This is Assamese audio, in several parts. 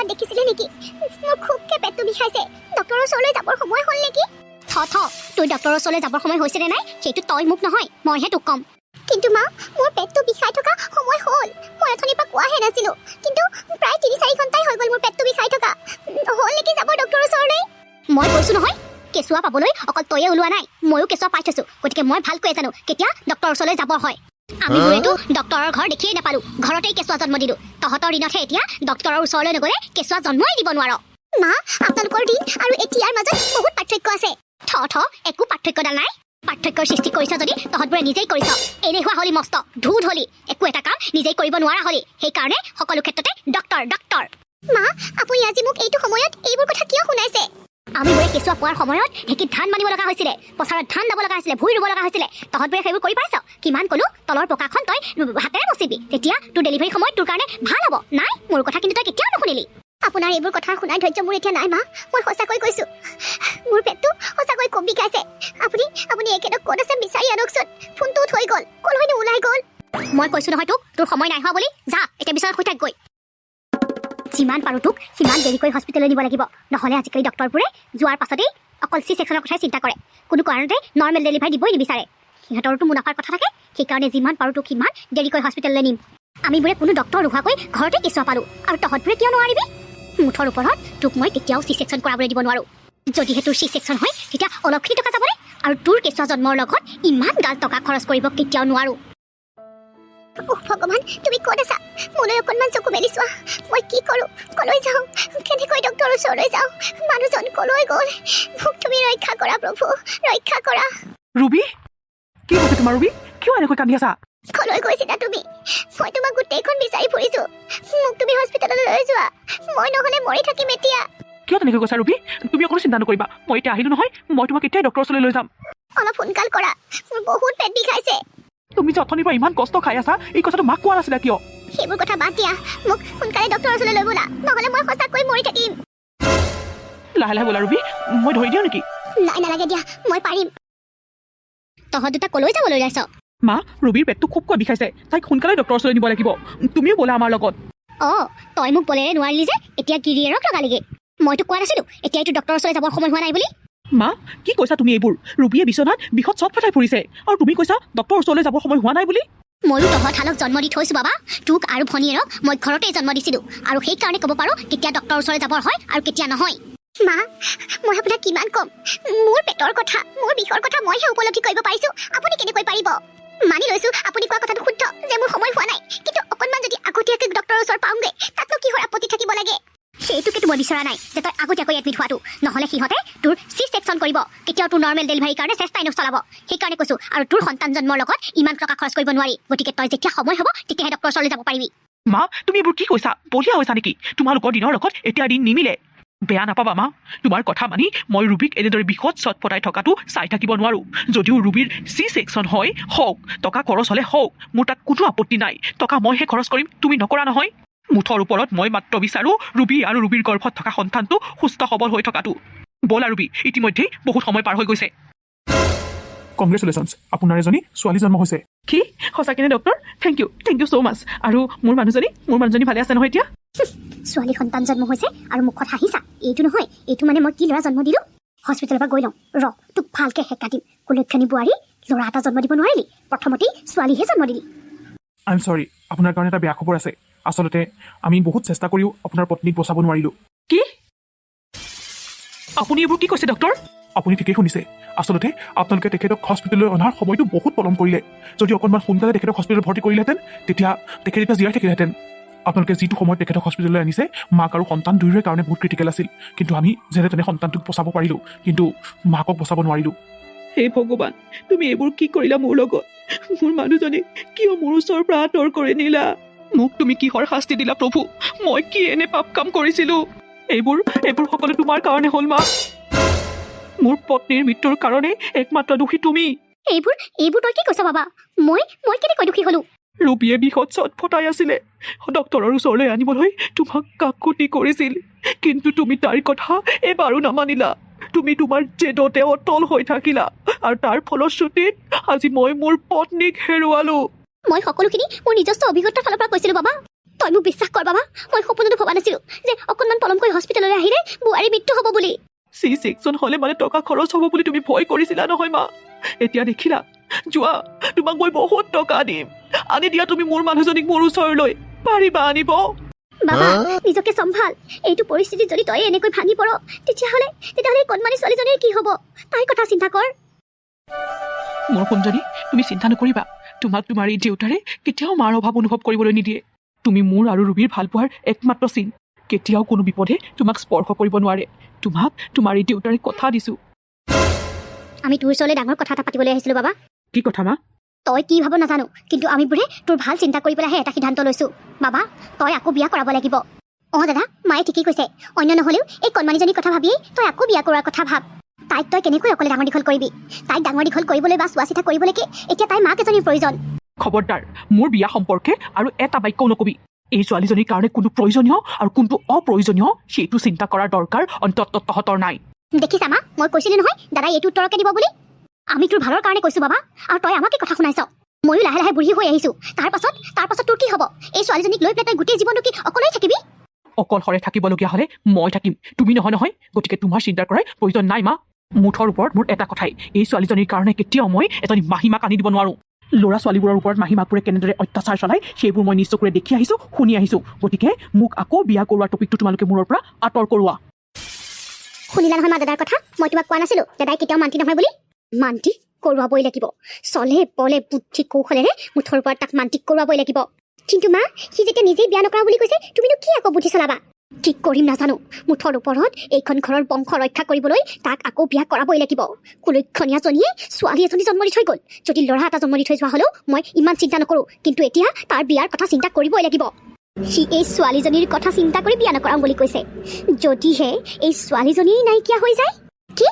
ক'ৰবাত দেখিছিলে নেকি? মোৰ খুবকে পেটটো বিষাইছে। ডক্টৰৰ ওচৰলৈ যাবৰ সময় হ'ল নেকি? তোৰ ডক্টৰৰ ওচৰলৈ যাবৰ সময় হৈছে নে নাই সেইটো তই মোক নহয়, মইহে তোক ক'ম। কিন্তু মা, মোৰ পেটটো বিষাই থকা সময় হ'ল। মই অথনিৰ পৰা কোৱাহে নাছিলোঁ, কিন্তু প্ৰায় ৩-৪ ঘণ্টাই হৈ গ'ল মোৰ পেটটো বিষাই থকা। হ'ল নেকি যাব ডক্টৰৰ ওচৰলৈ? মই কৈছোঁ নহয়, কেঁচুৱা পাবলৈ অকল তয়ে ওলোৱা নাই, ময়ো কেঁচুৱা পাই থৈছোঁ। গতিকে মই ভালকৈয়ে জানো কেতিয়া ডক্টৰৰ ওচৰলৈ যাব হয়। আমি বোৰেতো ডক্টৰৰ ঘৰ দেখিয়েই নাপালোঁ, ঘৰতেই কেঁচুৱা জন্ম দিলোঁ। তহঁতৰ দিনতহে এতিয়া ডক্টৰৰ ওচৰলৈ নগ'লে কেঁচুৱা জন্মই দিব নোৱাৰ। মা, আপোনালোকৰ দিন আৰু এতিয়াৰ মাজত বহুত পাৰ্থক্য আছে। একো পাৰ্থক্যডাল নাই। পাৰ্থক্যৰ সৃষ্টি কৰিছ যদি তহঁতবোৰে নিজেই কৰিছ। এলেহুৱা হলি মস্ত, ধূদ হলি, একো এটা কাম নিজেই কৰিব নোৱাৰা হলি। সেইকাৰণে সকলো ক্ষেত্ৰতে ডক্টৰ। মা, আপুনি আজি মোক এইটো সময়ত এইবোৰ কথা কিয় শুনাইছে? আমি বোৰে কেঁচুৱা পোৱাৰ সময়ত ঢেঁকীত ধান মানিব লগা হৈছিলে, পথাৰত ধান দাব লগা হৈছিলে, ভুই ৰুব লগা হৈছিলে। তহঁতবোৰে সেইবোৰ কৰি পাইছ? কিমান ক'লো তলৰ পকাখন তই হাতেৰে মচিবি, তেতিয়া তোৰ ডেলিভাৰী সময়ত তোৰ কাৰণে ভাল হ'ব। নাই, মোৰ কথা কিন্তু তই কেতিয়াও নুশুনিলি। আপোনাৰ এইবোৰ কথা শুনাৰ ধৈৰ্য মোৰ এতিয়া নাই মা। মই সঁচাকৈ কৈছোঁ, মোৰ পেটটো সঁচাকৈ খুব বিষাইছে। আপুনি এখেতক ক'ত আছে বিচাৰি আনকচোন। ফোনটো থৈ গ'ল, ক'লৈনো ওলাই গ'ল। মই কৈছোঁ নহয় তোক, তোৰ সময় নাই হোৱা বুলি। যা এতিয়া বিচনাত শুই থাক গৈ। যিমান পাৰোঁ তোক সিমান দেৰিকৈ হস্পিটেললৈ নিব লাগিব, নহ'লে আজিকালি ডক্টৰবোৰে যোৱাৰ পাছতেই অকল চি ছেকশ্যনৰ কথাই চিন্তা কৰে। কোনো কাৰণতে নৰ্মেল ডেলিভাৰী দিবই নিবিচাৰে। সিহঁতৰতো মুনাফাৰ কথা থাকে, সেইকাৰণে যিমান পাৰোঁ তোক সিমান দেৰিকৈ হস্পিটেললৈ নিম। আমিবোৰে কোনো ডক্টৰ নোহোৱাকৈ ঘৰতে কেঁচুৱা পালোঁ, আৰু তহঁতবোৰে কিয় নোৱাৰিবি? মুঠৰ ওপৰত তোক মই কেতিয়াও চি ছেকশ্যন কৰাবলৈ দিব নোৱাৰোঁ। যদিহে তোৰ চি ছেকশ্যন হয় তেতিয়া অলপখিনি টকা যাবনে, আৰু তোৰ কেঁচুৱা জন্মৰ লগত ইমান গাল টকা খৰচ কৰিব কেতিয়াও নোৱাৰোঁ। ভগৱান, তুমি ক'ত আছা? মোলৈ অকণমান চকু মেলি চোৱা। মই কি কৰোঁ, ক'লৈ যাওঁ, কেনেকৈ ডক্টৰৰ ওচৰলৈ যাওঁ? মানুহজন ক'লৈ গ'ল? মোক তুমি ৰক্ষা কৰা প্ৰভু, ৰক্ষা কৰা। ৰুবি, কি হৈছে তোমাৰ? ৰুবি, কিয় এনেকৈ কান্দি আছা? ক'লৈ গৈছিলা তুমি? মই তোমাক গোটেইখন বিচাৰি ফুৰিছোঁ। মোক তুমি হস্পিটেললৈ লৈ যোৱা, মই নহ'লে মৰি থাকিম এতিয়া। কিয় তেনেকৈ কৈছা ৰুবি? তুমি অকণো চিন্তা নকৰিবা, মই এতিয়া আহিলোঁ নহয়, মই তোমাক এতিয়াই ডক্টৰৰ ওচৰলৈ লৈ যাম। অলপ সোনকাল কৰা, মোৰ বহুত পেট বিষাইছে। তুমি যে অথনিৰ পৰা ইমান কষ্ট খাই আছা, এই কথাটো মাক কোৱা নাছিলা কিয়? সেইবোৰ কথা বাদ দিয়া, মোক সোনকালে ডক্টৰৰ ওচৰলৈ লৈ ব'লা, নহ'লে মই সঁচাকৈ মৰি থাকিম। লাহে লাহে ব'লা ৰুবি, মই ধৰি দিওঁ নেকি? নাই, নালাগে দিয়া, মই পাৰিম। তহঁত দুটা ক'লৈ যাবলৈ ওলাইছ? মা, ৰুবিৰ পেটটো খুবকৈ বিষাইছে, তাইক সোনকালে ডক্টৰৰ ওচৰলৈ নিব লাগিব। তুমিও ব'লা আমাৰ লগত। তই মোক বলেৰে নোৱাৰিলি যে এতিয়া গিৰিয়েৰক লগালিগে। মইতো কোৱা নাছিলোঁ এতিয়াইতো ডক্টৰৰ ওচৰলৈ যাবৰ সময় হোৱা নাই বুলি। মা, কি কৈছা তুমি এইবোৰ? ৰুবিয়ে বিচনাত বিষত চট ফটাই ফুৰিছে, আৰু তুমি কৈছা ডক্টৰৰ ওচৰলৈ যাবৰ সময় হোৱা নাই বুলি? ময়ো তহঁত হালক জন্ম দি থৈছোঁ বাবা। তোক আৰু ভনীয়েৰক মই ঘৰতেই জন্ম দিছিলোঁ, আৰু সেইকাৰণে ক'ব পাৰোঁ কেতিয়া ডক্টৰৰ ওচৰলৈ যাবৰ হয় আৰু কেতিয়া নহয়। মা, মই আপোনাক কিমান ক'ম, মোৰ পেটৰ কথা, মোৰ বিষৰ কথা মইহে উপলব্ধি কৰিব পাৰিছোঁ, আপুনি কেনেকৈ পাৰিব? মানি লৈছোঁ আপুনি কোৱা কথাটো শুদ্ধ যে মোৰ সময় হোৱা নাই, কিন্তু অকণমান যদি আগতীয়াকৈ ডক্টৰৰ ওচৰ পাওঁগৈ তাতনো কিহৰ আপত্তি থাকিব লাগে? সেইটোকেতো মই বিচৰা নাই যে তই আগতীয়াকৈ এডমিট হোৱাটো, নহ'লে সিহঁতে তোৰ চি ছেকশ্যন কৰিব, কেতিয়াও তোৰ নৰ্মেল ডেলিভাৰীৰ কাৰণে চেষ্টাই নচলাব। সেইকাৰণে কৈছোঁ, আৰু তোৰ সন্তান জন্মৰ লগত ইমান টকা খৰচ কৰিব নোৱাৰি। গতিকে তই যেতিয়া সময় হ'ব তেতিয়াহে ডক্টৰৰ ওচৰলৈ যাব পাৰিবি। মা, তুমি এইবোৰ কি কৈছা? বলিয়া হৈছা নেকি? তোমালোকৰ দিনৰ লগত এতিয়া দিন নিমিলে। বেয়া নাপাবা মা, তোমাৰ কথা মানি মই ৰুবিক এনেদৰে বিষত চট ফটাই থকাটো চাই থাকিব নোৱাৰোঁ। যদিও ৰুবিৰ চি ছেকশ্যন হয় হওক, টকা খৰচ হ'লে হওক, মোৰ তাত কোনো আপত্তি নাই। টকা মইহে খৰচ কৰিম, তুমি নকৰা নহয়। মুঠৰ ওপৰত মই মাত্ৰ বিচাৰোঁ ৰুবি আৰু ৰুবিৰ গৰ্ভত থকা সন্তানটো সুস্থ সবল হৈ থকাটো। ব'লা ৰুবি, ইতিমধ্যেই বহুত সময় পাৰ হৈ গৈছে। কংগ্ৰেচুলেশ্যনছ, আপোনাৰ এজনী ছোৱালী জন্ম হৈছে। কি সঁচাকেনে ডক্টৰ? থেংক ইউ ছ' মাছ। আৰু মোৰ মানুহজনী ভালে আছে নহয় এতিয়া? ছোৱালী সন্তান জন্ম হৈছে আৰু মুখত হাঁহিছা? এইটো নহয়, এইটো মানে মই কি ল'ৰা জন্ম দিলোঁ? হস্পিটেলৰ পৰা গৈ লওঁ তোক ভালকৈ হেঁকা দিম। কুলক্ষণী বোৱাৰী, ল'ৰা এটা জন্ম দিব নোৱাৰিলি, প্ৰথমতেই ছোৱালীহে জন্ম দিলি। আই এম চৰি, আপোনাৰ কাৰণে এটা বেয়া খবৰ আছে। আচলতে আমি বহুত চেষ্টা কৰিও আপোনাৰ পত্নীক বচাব নোৱাৰিলোঁ। কি? আপুনি এইবোৰ কি কৈছে ডক্টৰ? আপুনি ঠিকেই শুনিছে। আচলতে আপোনালোকে তেখেতক হস্পিটেললৈ অনাৰ সময়টো বহুত পলম কৰিলে। যদি অকণমান সোনকালে তেখেতক হস্পিটেলত ভৰ্তি কৰিলেহেঁতেন তেতিয়া তেখেত এতিয়া জীয়াই থাকিলেহেঁতেন। আপোনালোকে যিটো সময়ত তেখেতক হস্পিটেললৈ আনিছে মাক আৰু সন্তান দুয়োৰে কাৰণে বহুত ক্ৰিটিকেল আছিল, কিন্তু আমি যেনে তেনে সন্তানটোক বচাব পাৰিলোঁ, কিন্তু মাকক বচাব নোৱাৰিলোঁ। হে ভগৱান, তুমি এইবোৰ কি কৰিলা মোৰ লগত? মোৰ মানুহজনী কিয় মোৰ ওচৰৰ পৰা আঁতৰ কৰি নিলা? মোক তুমি কিহৰ শাস্তি দিলা প্ৰভু? মই কি এনে পাপ কাম কৰিছিলোঁ? এইবোৰ সকলো তোমাৰ কাৰণে হ'ল মা। মোৰ পত্নীৰ মৃত্যুৰ কাৰণে একমাত্ৰ দোষী তুমি। এইবোৰ তই কি কৈছ বাবা? মই কেনেকৈ দোষী হ'লোঁ? ৰুবিয়ে বিষত চট ফটাই আছিলে, ডক্টৰৰ ওচৰলৈ আনিবলৈ তোমাক কাকুতি কৰিছিল, কিন্তু তুমি তাইৰ কথা এবাৰো নামানিলা। তুমি তোমাৰ জেদতে অটল হৈ থাকিলা, আৰু তাৰ ফলশ্ৰুতিত আজি মই মোৰ পত্নীক হেৰুৱালোঁ। মই সকলোখিনি মোৰ নিজস্ব অভিজ্ঞতাৰ ফালৰ পৰা কৈছিলোঁ বাবা। তই মোক বিশ্বাস কৰ বাবা, মই সপোনতো ভবা নাছিলো যে অকণমান পলমকৈ হস্পিটেললৈ আহিলে বোৱাৰীৰ মৃত্যু হ'ব বুলি। চি ছেকশ্যন হ'লে মানে টকা খৰচ হ'ব বুলি তুমি ভয় কৰিছিলা নহয় মা। এতিয়া দেখিলা, যোৱা, তোমাক মই বহুত টকা দিম, আনি দিয়া তুমি মোৰ মানুহজনীক মোৰ ওচৰলৈ, পাৰিবা আনিব? বাবা নিজকে চম্ভাল। এইটো পৰিস্থিতিত যদি তই এনেকৈ ভাঙি পৰ তেতিয়াহ'লে এই কণমানি ছোৱালীজনীৰ কি হ'ব? তাইৰ কথা চিন্তা কৰ। মোৰ সোণজনী, তুমি চিন্তা নকৰিবা। তোমাক তোমাৰ এই দেউতাৰে কেতিয়াও মাৰ অভাৱ অনুভৱ কৰিবলৈ নিদিয়ে। তুমি মোৰ আৰু ৰুবিৰ ভাল পোৱাৰ একমাত্ৰ চিন। কেতিয়াও কোনো বিপদে তোমাক স্পৰ্শ কৰিব নোৱাৰে। তোমাক তোমাৰ এই দেউতাৰে কথা দিছো। আমি তোৰ ওচৰলৈ ডাঙৰ কথা এটা পাতিবলৈ আহিছিলো বাবা। কি কথা মা? তই কি ভাব নাজানো, কিন্তু আমি বোৰে তোৰ ভাল চিন্তা কৰি পেলাইহে এটা সিদ্ধান্ত লৈছো। বাবা তই আকৌ বিয়া কৰাব লাগিব। দাদা, মায়ে ঠিকেই কৈছে। অন্য নহ'লেও এই কণমানিজনীৰ কথা ভাবিয়েই তই আকৌ বিয়া কৰাৰ কথা ভাব। তাইক তই কেনেকৈ অকলে ডাঙৰ দীঘল কৰিবি? তাইক ডাঙৰ দীঘল কৰিবলৈ বা চোৱা চিতা কৰিবলৈকে এতিয়া তাইৰ মাক এজনীৰ প্ৰয়োজন। খবৰদাৰ, মোৰ বিয়া সম্পৰ্কে আৰু এটা বাক্যও নকবি। এই ছোৱালীজনীৰ কাৰণে কোনটো প্ৰয়োজনীয় আৰু কোনটো অপ্ৰয়োজনীয় সেইটো চিন্তা কৰাৰ দৰকাৰ অন্তত তহঁতৰ নাই। দেখিছা মা, মই কৈছিলো নহয় দাদাই এইটো উত্তৰকে দিব বুলি। আমি তোৰ ভালৰ কাৰণে কৈছো বাবা, আৰু তই আমাকে কথা শুনাইছ। ময়ো লাহে লাহে বুঢ়ী হৈ আহিছো। তাৰ পাছত তোৰ কি হ'ব? এই ছোৱালীজনীক লৈ পেলাই তই গোটেই জীৱনটো কি অকলেই থাকিবি? অকলশৰে থাকিবলগীয়া হ'লে মই থাকিম, তুমি নহয়। গতিকে তোমাৰ চিন্তা কৰাৰ প্ৰয়োজন নাই মা। মুঠৰ ওপৰত মোৰ এটা কথাই, এই ছোৱালীজনীৰ কাৰণে কেতিয়াও মই এজনী মাহীমাক আনি দিব নোৱাৰো। ল'ৰা ছোৱালীবোৰৰ ওপৰত মাহীমাকবোৰে কেনেদৰে অত্যাচাৰ চলায় সেইবোৰ মই নিজ চকুৰে দেখি আহিছো, শুনি আহিছো। গতিকে মোক আকৌ বিয়া কৰোৱাৰ টপিকটো তোমালোকে মূৰৰ পৰা আঁতৰ কৰোৱা। শুনিলা নহয় মা দাদাৰ কথা? মই তোমাক কোৱা নাছিলো দাদাই কেতিয়াও মান্তি নহয় বুলি? মান্তি কৰোৱাবই লাগিব। চলে বলে বুদ্ধি কৌশলেৰে মুঠৰ ওপৰত তাক মান্তি কৰোৱাবই লাগিব। কিন্তু মা, সি যেতিয়া নিজেই বিয়া নকৰা বুলি কৈছে, তুমিনো কি আকৌ বুদ্ধি চলাবা? কি কৰিম নাজানো। মুঠৰ ওপৰত এইখন ঘৰৰ বংশ ৰক্ষা কৰিবলৈ তাক আকৌ বিয়া কৰাবই লাগিব। কুলক্ষণীয়াজনীয়ে ছোৱালী এজনী জন্ম দি থৈ গ'ল। যদি ল'ৰা এটা জন্ম দি থৈ যোৱা হ'লেও মই ইমান চিন্তা নকৰো, কিন্তু এতিয়া তাৰ বিয়াৰ কথা চিন্তা কৰিবই লাগিব। সি এই ছোৱালীজনীৰ কথা চিন্তা কৰি বিয়া নকৰাম বুলি কৈছে। যদিহে এই ছোৱালীজনী নাইকিয়া হৈ যায়। কি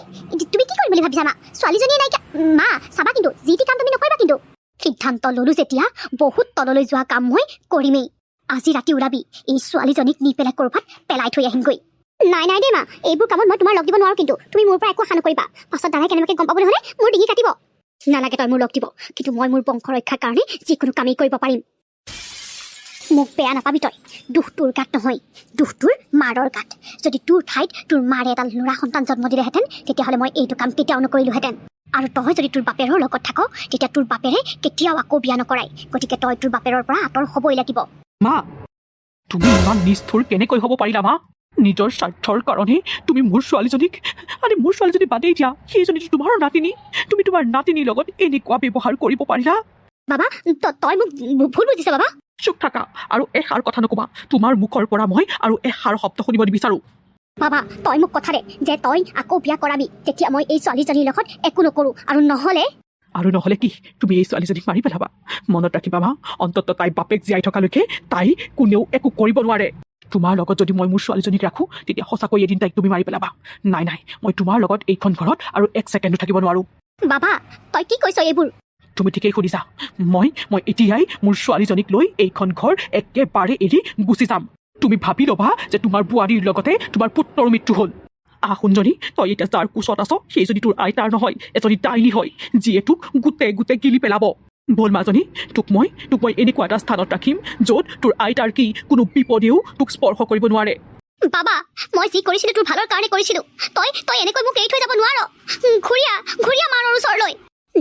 তুমি কি কৰিম বুলি ভাবিছা মা? ছোৱালীজনীয়ে নাইকিয়া? মা চাবা কিন্তু, যি টি কাম তুমি নকৰিবা কিন্তু। সিদ্ধান্ত ললো যেতিয়া বহুত তললৈ যোৱা কাম মই কৰিমেই। আজি ৰাতি ওলাবি, এই ছোৱালীজনীক নি পেলাই ক'ৰবাত পেলাই থৈ আহিমগৈ। নাই দেই মা, এইবোৰ কামত মই তোমাৰ লগ দিব নোৱাৰো। কিন্তু তুমি মোৰ পৰা একো আশা নকৰিবা। পাছত দাদাই কেনেবাকৈ গম পাবলৈ হ'লে মোৰ ডিঙি কাটিব। নালাগে তই মোৰ লগ দিব, কিন্তু মই মোৰ বংশ ৰক্ষাৰ কাৰণে যিকোনো কামেই কৰিব পাৰিম। মোক বেয়া নাপাবি তই। দুখ তোৰ গাত নহয়, দুখ তোৰ মাৰৰ গাত। যদি তোৰ ঠাইত তোৰ মাৰে এডাল ল'ৰা সন্তান জন্ম দিলেহেঁতেন, তেতিয়াহ'লে মই এইটো কাম কেতিয়াও নকৰিলোহেঁতেন। আৰু তই যদি তোৰ বাপেৰৰ লগত থাক, তেতিয়া তোৰ বাপেৰে কেতিয়াও আকৌ বিয়া নকৰাই। গতিকে তই তোৰ বাপেৰৰ পৰা আঁতৰ হ'বই লাগিব। মা, তুমি ইমান নিষ্ঠুৰ কেনেকৈ হ'ব পাৰিলা মা? নিজৰ স্বাৰ্থৰ কাৰণে তুমি মোৰ ছোৱালীজনীক, আৰে মোৰ ছোৱালীজনী বাদেই দিয়া, সেইজনীতো তোমাৰ নাতিনী, তুমি তোমাৰ নাতিনীৰ লগত এনেকুৱা ব্যৱহাৰ কৰিব পাৰিলা? বাবা তই মোক ভুল বুজিছ বাবা। চুপ থাকা আৰু এষাৰ কথা নকবা। তোমাৰ মুখৰ পৰা মই আৰু এষাৰ শব্দ শুনিব নিবিচাৰো। বাবা তই মোক কথা দে যে তই আকৌ বিয়া কৰাবি, তেতিয়া মই এই ছোৱালীজনীৰ লগত একো নকৰো। আৰু নহ'লে কি তুমি এই ছোৱালীজনীক মাৰি পেলাবা? মনত ৰাখিবা মা, অন্তত তাই বাপেক জীয়াই থকালৈকে তাই কোনেও একো কৰিব নোৱাৰে। তোমাৰ লগত যদি মই মোৰ ছোৱালীজনীক ৰাখোঁ, তেতিয়া সঁচাকৈ এদিন তাইক তুমি মাৰি পেলাবা। নাই মই তোমাৰ লগত এইখন ঘৰত আৰু এক ছেকেণ্ডো থাকিব নোৱাৰো। বাবা তই কি কৈছ এইবোৰ? তুমি ঠিকেই সুধিছা। মই এতিয়াই মোৰ ছোৱালীজনীক লৈ এইখন ঘৰ একেবাৰে এৰি গুচি যাম। তুমি ভাবি ল'বা যে তোমাৰ বোৱাৰীৰ লগতে তোমাৰ পুত্ৰৰ মৃত্যু হ'ল। সোণজনী, তই এতিয়া যাৰ কোচত আছ সেইজনী তোৰ আইতাৰ নহয়, এজনী ডাইনী হয়, যিয়ে তোক গোটেই গিলি পেলাব। বল মাজনী, তোক মই এনেকুৱা এটা স্থানত ৰাখিম য'ত তোৰ আইতাৰ কি কোনো বিপদেও তোক স্পৰ্শ কৰিব নোৱাৰে। বাবা মই যি কৰিছিলো তোৰ ভালৰ কাৰণে কৰিছিলো। তই এনেকৈ মোক এৰি থৈ যাব নোৱাৰ। ঘূৰিয়া মাৰৰ ওচৰলৈ।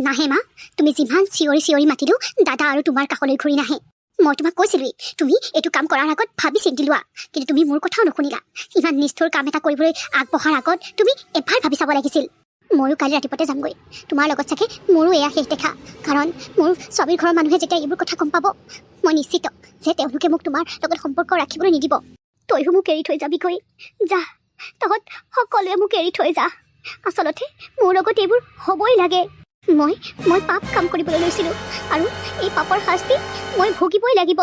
নাহে মা, তুমি যিমান চিঞৰি মাতিলো দাদা আৰু তোমাৰ কাষলৈ ঘূৰি নাহে। মই তোমাক কৈছিলোৱেই তুমি এইটো কাম কৰাৰ আগত ভাবি চিন্তি লোৱা, কিন্তু তুমি মোৰ কথাও নুশুনিলা। ইমান নিষ্ঠুৰ কাম এটা কৰিবলৈ আগবঢ়াৰ আগত তুমি এবাৰ ভাবি চাব লাগিছিল। ময়ো কালি ৰাতিপুৱাতে যামগৈ। তোমাৰ লগত চাগে মোৰো এয়া শেষ দেখা। কাৰণ মোৰ স্বামীৰ ঘৰৰ মানুহে যেতিয়া এইবোৰ কথা গম পাব, মই নিশ্চিত যে তেওঁলোকে মোক তোমাৰ লগত সম্পৰ্ক ৰাখিবলৈ নিদিব। তইও মোক এৰি থৈ যাবিগৈ। যা, তহঁত সকলোৱে মোক এৰি থৈ যা। আচলতে মোৰ লগত এইবোৰ হ'বই লাগে। মই পাপ কাম কৰিবলৈ লৈছিলোঁ, আৰু এই পাপৰ শাস্তি মই ভুগিবই লাগিব।